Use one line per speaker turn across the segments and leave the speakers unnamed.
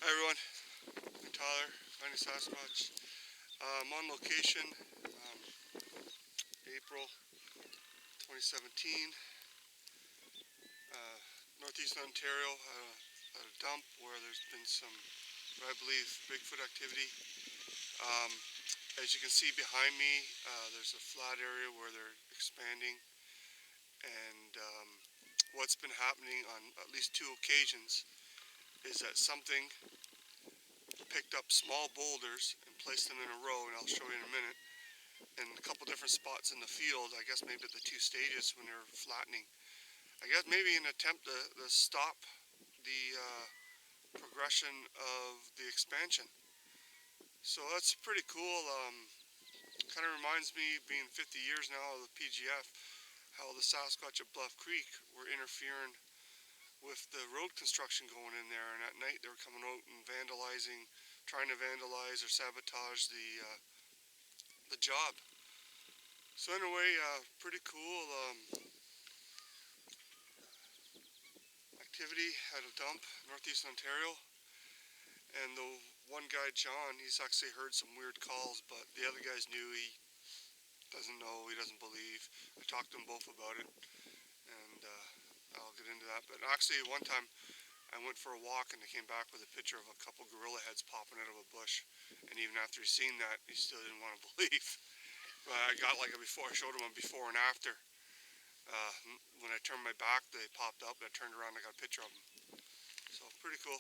Hi everyone, I'm Tyler, finding Sasquatch. I'm on location, April 2017, northeastern Ontario, at a dump where there's been some, what I believe, Bigfoot activity. As you can see behind me, there's a flat area where they're expanding, and what's been happening on at least two occasions is that something picked up small boulders and placed them in a row, and I'll show you in a minute, in a couple different spots in the field. I guess maybe at the two stages when they're flattening. I guess maybe in an attempt to stop the progression of the expansion. So that's pretty cool. Kind of reminds me, being 50 years now of the PGF, how the Sasquatch at Bluff Creek were interfering with the road construction going in there, and at night they were coming out and vandalizing, trying to vandalize or sabotage the job. So anyway, pretty cool activity at a dump, northeast Ontario. And the one guy, John, he's actually heard some weird calls, but the other guys knew. He doesn't know, he doesn't believe. I talked to them both about it, and I'll get into that. But actually, one time I went for a walk and they came back with a picture of a couple gorilla heads popping out of a bush. And even after he's seen that, he still didn't want to believe. But I got like a before, I showed him a before and after. When I turned my back, they popped up, and I turned around and I got a picture of them. So, pretty cool.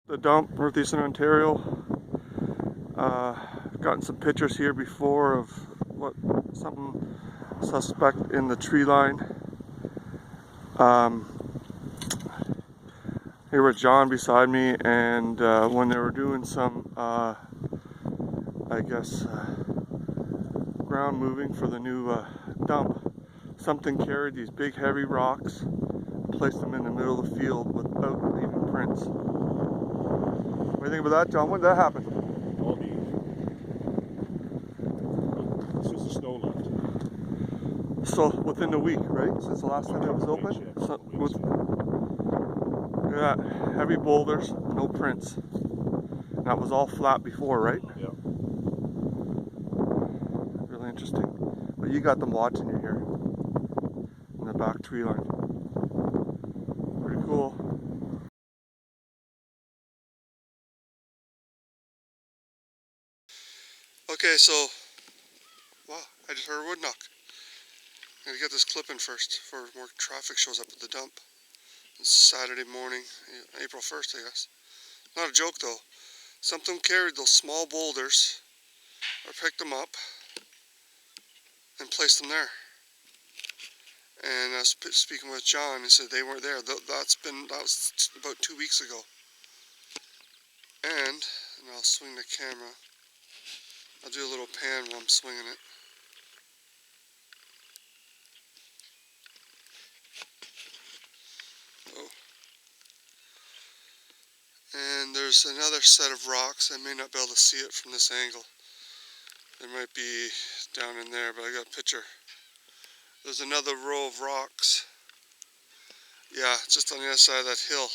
The dump, northeastern Ontario. I've gotten some pictures here before of something suspect in the tree line. Here was John beside me, and when they were doing some, I guess, ground moving for the new dump, something carried these big heavy rocks, placed them in the middle of the field without leaving prints. What do you think about that, John? When did that happen?
All the since the snow left.
So within the week, right? Since the last time it was open? So, look at that, heavy boulders, no prints. That was all flat before, right?
Yeah.
Really interesting. But you got them watching you here in the back tree line. Pretty cool. Okay, so, wow, I just heard a wood knock. I'm gonna get this clip in first before more traffic shows up at the dump. It's Saturday morning, April 1st, I guess. Not a joke though. Something carried those small boulders, or picked them up, and placed them there. And I was speaking with John, he said they weren't there. That was about 2 weeks ago. And I'll swing the camera. I'll do a little pan while I'm swinging it. Oh. And there's another set of rocks. I may not be able to see it from this angle. It might be down in there, but I got a picture. There's another row of rocks. Yeah, just on the other side of that hill,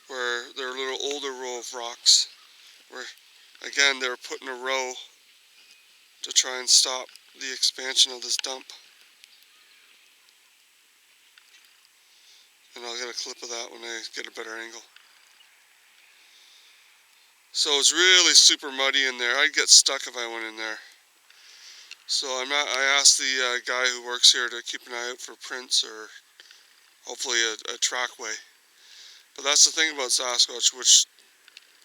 where there are a little older row of rocks, where again they were put in a row to try and stop the expansion of this dump. And I'll get a clip of that when I get a better angle. So it's really super muddy in there. I'd get stuck if I went in there. So I asked the guy who works here to keep an eye out for prints or hopefully a trackway. But that's the thing about Sasquatch, which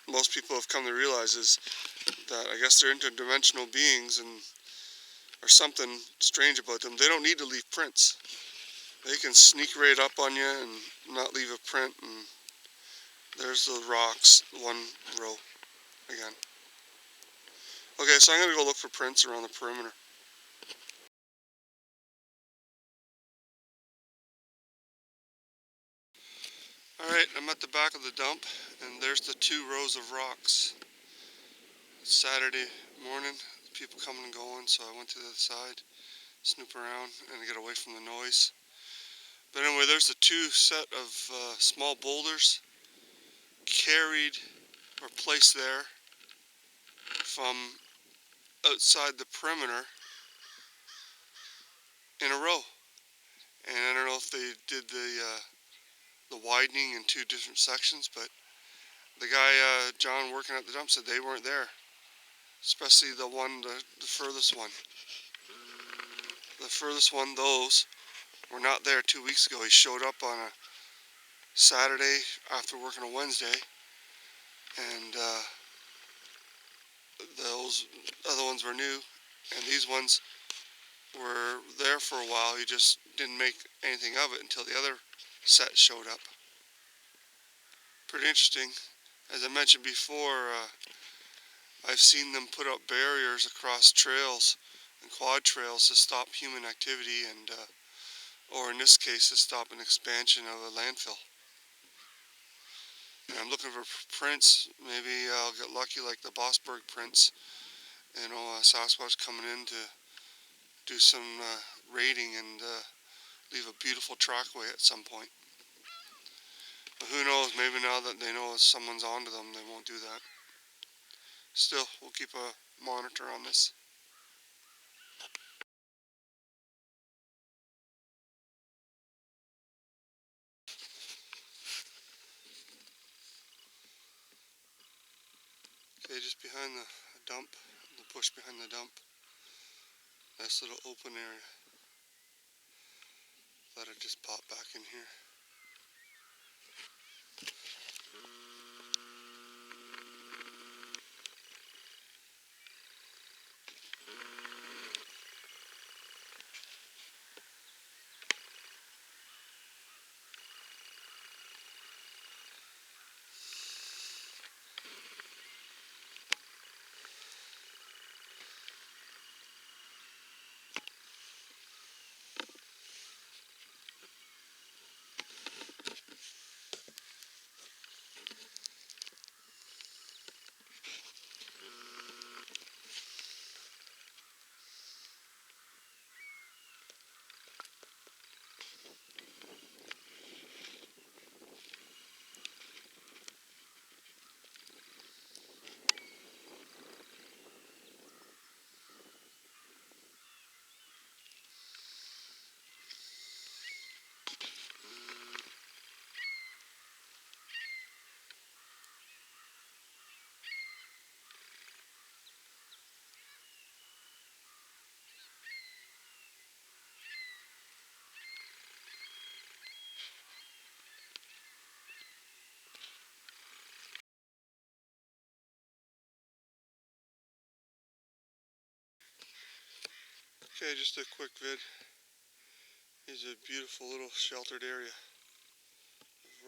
most people have come to realize, is that I guess they're interdimensional beings, and there's something strange about them. They don't need to leave prints. They can sneak right up on you and not leave a print, and there's the rocks, one row again. Okay, so I'm going to go look for prints around the perimeter. Alright, I'm at the back of the dump, and there's the 2 rows of rocks. It's Saturday morning, it's people coming and going, so I went to the other side, snoop around, and get away from the noise. But anyway, there's the two set of small boulders carried or placed there from outside the perimeter in a row. And I don't know if they did the widening in two different sections, but the guy, John, working at the dump said they weren't there, especially the one, the furthest one. The furthest one, those were not there 2 weeks ago. He showed up on a Saturday after working a Wednesday, and those other ones were new, and these ones were there for a while. He just didn't make anything of it until the other set showed up. Pretty interesting. As I mentioned before, I've seen them put up barriers across trails and quad trails to stop human activity and, or in this case, to stop an expansion of a landfill. And I'm looking for prints. Maybe I'll get lucky like the Bossberg prints. You know, Sasquatch coming in to do some raiding and leave a beautiful trackway at some point. But who knows, maybe now that they know someone's onto them, they won't do that. Still, we'll keep a monitor on this. Okay, just behind the dump, the bush behind the dump. Nice little open area. Thought I'd just pop back in here. Okay, just a quick vid. Here's a beautiful little sheltered area.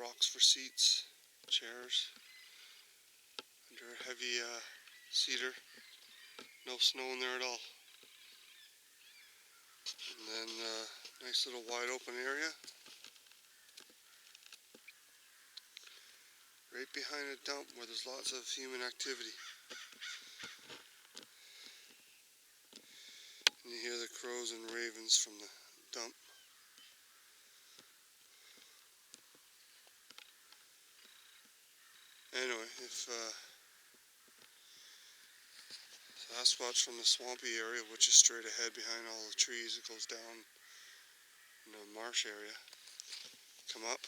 Rocks for seats, chairs, under a heavy cedar. No snow in there at all. And then nice little wide open area. Right behind a dump where there's lots of human activity. And you hear the crows and ravens from the dump. Anyway, if Sasquatch from the swampy area, which is straight ahead behind all the trees, it goes down in the marsh area, come up,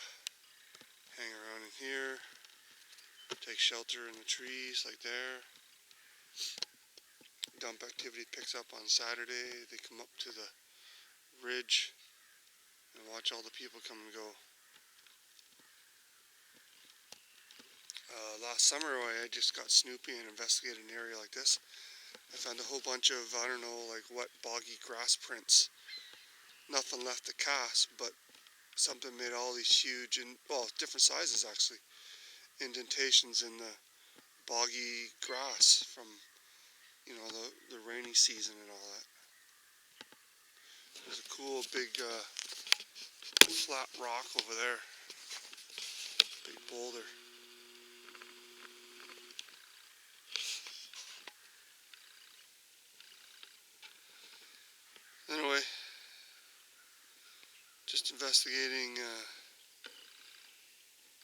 hang around in here, take shelter in the trees like there. Dump activity picks up on Saturday. They come up to the ridge and watch all the people come and go. Last summer I just got snoopy and investigated an area like this. I found a whole bunch of, I don't know, like wet boggy grass prints. Nothing left to cast, but something made all these huge, and well, different sizes actually, indentations in the boggy grass from, you know, the rainy season and all that. There's a cool big flat rock over there, big boulder. investigating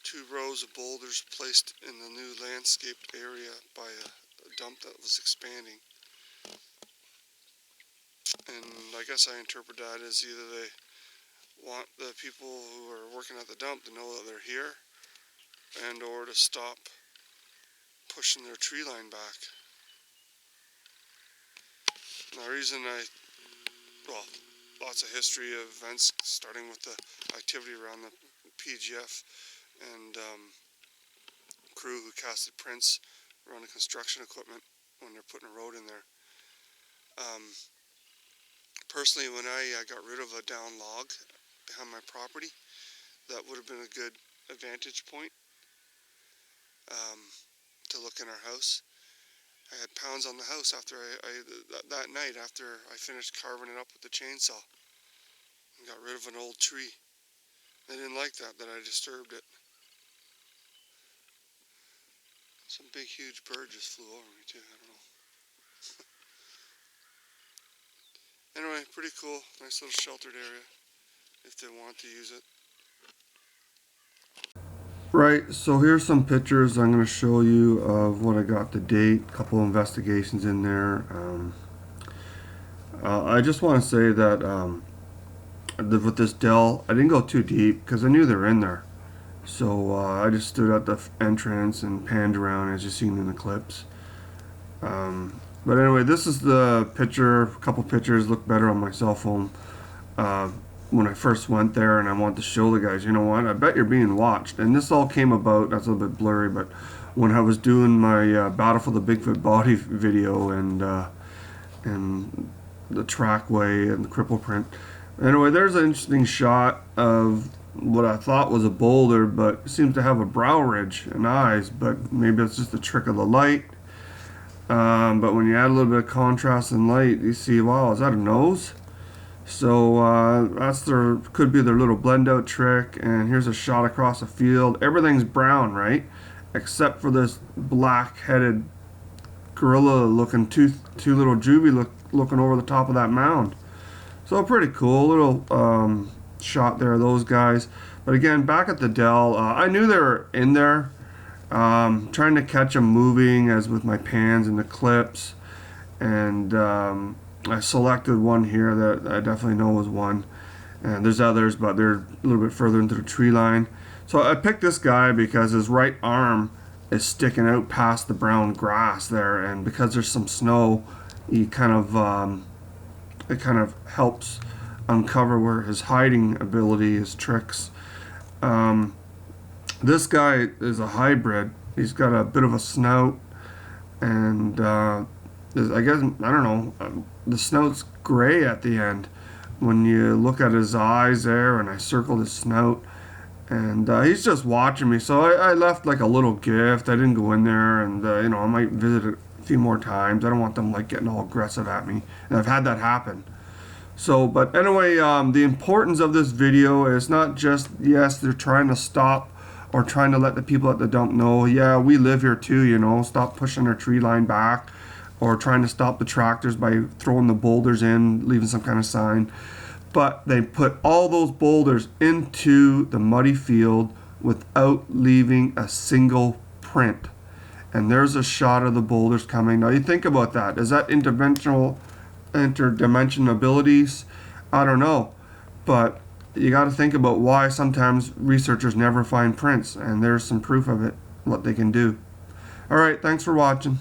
2 rows of boulders placed in the new landscaped area by a dump that was expanding. And I guess I interpret that as either they want the people who are working at the dump to know that they're here, and or to stop pushing their tree line back. And the reason lots of history of events, starting with the activity around the PGF and crew who casted prints around the construction equipment when they're putting a road in there. Personally, when I got rid of a down log behind my property, that would have been a good vantage point to look in our house. I had pounds on the house after that night after I finished carving it up with the chainsaw and got rid of an old tree. They didn't like that I disturbed it. Some big huge bird just flew over me too, I don't know. Anyway, pretty cool, nice little sheltered area if they want to use it. Right, so here's some pictures I'm going to show you of what I got to date. A couple investigations in there. I just want to say that with this dell, I didn't go too deep because I knew they were in there. So I just stood at the entrance and panned around, as you've seen in the clips. But anyway, this is the picture. A couple pictures look better on my cell phone. When I first went there, and I wanted to show the guys, you know what, I bet you're being watched. And this all came about, that's a little bit blurry, but when I was doing my Battle for the Bigfoot body video and the trackway and the cripple print. Anyway, there's an interesting shot of what I thought was a boulder, but it seems to have a brow ridge and eyes, but maybe it's just a trick of the light. But when you add a little bit of contrast and light, you see, wow, is that a nose? So that's could be their little blend out trick. And here's a shot across the field. Everything's brown, right? Except for this black-headed gorilla looking two little juvie looking over the top of that mound. So pretty cool little shot there of those guys. But again, back at the dell, I knew they were in there. Trying to catch them moving as with my pans and the clips, and I selected one here that I definitely know was one, and there's others, but they're a little bit further into the tree line. So I picked this guy because his right arm is sticking out past the brown grass there, and because there's some snow, he kind of it kind of helps uncover where his hiding ability, his tricks. This guy is a hybrid. He's got a bit of a snout, and I guess, I don't know, the snout's gray at the end when you look at his eyes there, and I circled his snout, and he's just watching me. So I left like a little gift. I didn't go in there, and you know, I might visit it a few more times. I don't want them like getting all aggressive at me, and I've had that happen. So, but anyway, the importance of this video is not just, yes, they're trying to stop or trying to let the people at the dump know, yeah, we live here too, you know, stop pushing their tree line back, or trying to stop the tractors by throwing the boulders in, leaving some kind of sign. But they put all those boulders into the muddy field without leaving a single print. And there's a shot of the boulders coming. Now you think about that. Is that interdimensional abilities? I don't know. But you got to think about why sometimes researchers never find prints, and there's some proof of it, what they can do. All right, thanks for watching.